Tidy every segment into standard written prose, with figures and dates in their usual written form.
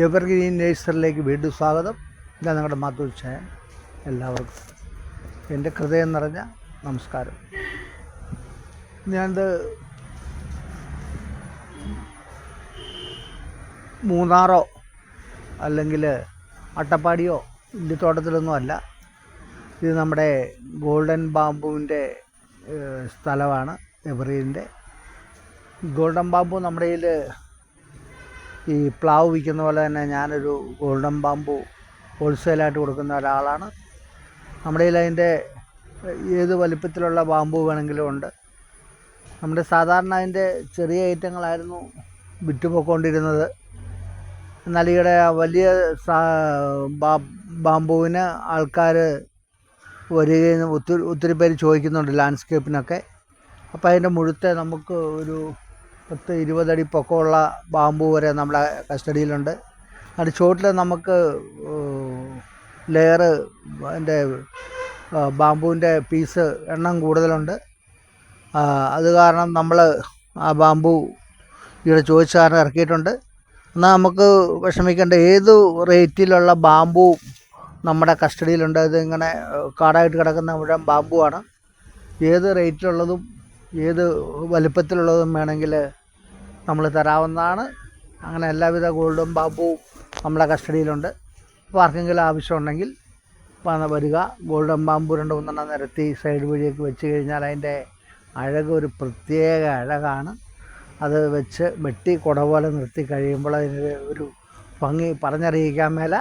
Evergreen നേഴ്സറിയിലേക്ക് വീണ്ടും സ്വാഗതം. ഇതാ നിങ്ങളുടെ മാതൃച്ഛായ. എല്ലാവർക്കും എൻ്റെ ഹൃദയം നിറഞ്ഞ നമസ്കാരം. ഞാനിത് മൂന്നാറോ അല്ലെങ്കിൽ അട്ടപ്പാടിയോ ഇല്ലിത്തോട്ടത്തിലൊന്നും അല്ല. ഇത് നമ്മുടെ ഗോൾഡൻ ബാംബുവിൻ്റെ സ്ഥലമാണ്. എവർഗ്രീനിൻ്റെ ഗോൾഡൻ ബാംബു നമ്മുടെ കയ്യിൽ ഈ പ്ലാവ് വിൽക്കുന്ന പോലെ തന്നെ ഞാനൊരു ഗോൾഡൻ ബാംബു ഹോൾസെയിലായിട്ട് കൊടുക്കുന്ന ഒരാളാണ്. നമ്മുടെ കയ്യിൽ അതിൻ്റെ ഏത് വലിപ്പത്തിലുള്ള ബാംബു വേണമെങ്കിലും ഉണ്ട്. നമ്മുടെ സാധാരണ അതിൻ്റെ ചെറിയ ഐറ്റങ്ങളായിരുന്നു വിറ്റുപോയിക്കൊണ്ടിരുന്നത്. എന്നാൽ ഈയിടെ വലിയ ബാംബുവിന് ആൾക്കാർ വരികയും ഒത്തിരി പേര് ചോദിക്കുന്നുണ്ട് ലാൻഡ്സ്കേപ്പിനൊക്കെ. അപ്പോൾ അതിൻ്റെ മുഴുത്തെ നമുക്ക് ഒരു 10-20 അടി പൊക്കമുള്ള ബാംബു വരെ നമ്മുടെ കസ്റ്റഡിയിലുണ്ട്. അതിൻ്റെ ചുവട്ടിൽ നമുക്ക് ലെയറ് അതിൻ്റെ ബാംബുവിൻ്റെ പീസ് എണ്ണം കൂടുതലുണ്ട്. അത് കാരണം നമ്മൾ ആ ബാംബു ഇവിടെ ചോദിച്ച കാരണം ഇറക്കിയിട്ടുണ്ട്. എന്നാൽ നമുക്ക് വിഷമിക്കേണ്ട, ഏത് റേറ്റിലുള്ള ബാംബു നമ്മുടെ കസ്റ്റഡിയിലുണ്ട്. ഇതിങ്ങനെ കാടായിട്ട് കിടക്കുന്ന മുഴുവൻ ബാംബുവാണ്. ഏത് റേറ്റിലുള്ളതും ഏത് വലിപ്പത്തിലുള്ളതും വേണമെങ്കിൽ നമ്മൾ തരാവുന്നതാണ്. അങ്ങനെ എല്ലാവിധ ഗോൾഡൻ ബാംബുവും നമ്മുടെ കസ്റ്റഡിയിലുണ്ട്. അപ്പോൾ ആർക്കെങ്കിലും ആവശ്യമുണ്ടെങ്കിൽ വരിക. ഗോൾഡൻ ബാംബു 2-3 നിരത്തി സൈഡ് വഴിയൊക്കെ വെച്ച് കഴിഞ്ഞാൽ അതിൻ്റെ അഴക് ഒരു പ്രത്യേക അഴകാണ്. അത് വെച്ച് വെട്ടി കുട പോലെ നിർത്തി കഴിയുമ്പോൾ അതിന് ഒരു ഭംഗി പറഞ്ഞറിയിക്കാൻ മേല.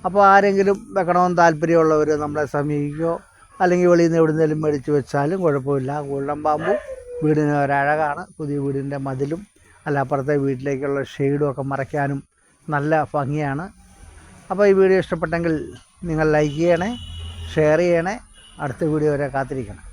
അപ്പോൾ ആരെങ്കിലും വെക്കണമെന്ന് താല്പര്യമുള്ളവർ നമ്മളെ സമീപിക്കുകയോ അല്ലെങ്കിൽ വെളിയിൽ നിന്ന് എവിടുന്നേലും മേടിച്ച് വെച്ചാലും കുഴപ്പമില്ല. ഗോൾഡൻ ബാംബു വീടിന് ഒരഴകാണ്. പുതിയ വീടിൻ്റെ മതിലും അല്ല അപ്പുറത്തെ വീട്ടിലേക്കുള്ള ഷെയ്ഡും ഒക്കെ മറയ്ക്കാനും നല്ല ഭംഗിയാണ്. അപ്പോൾ ഈ വീഡിയോ ഇഷ്ടപ്പെട്ടെങ്കിൽ നിങ്ങൾ ലൈക്ക് ചെയ്യണേ, ഷെയർ ചെയ്യണേ. അടുത്ത വീഡിയോ വരെ കാത്തിരിക്കണം.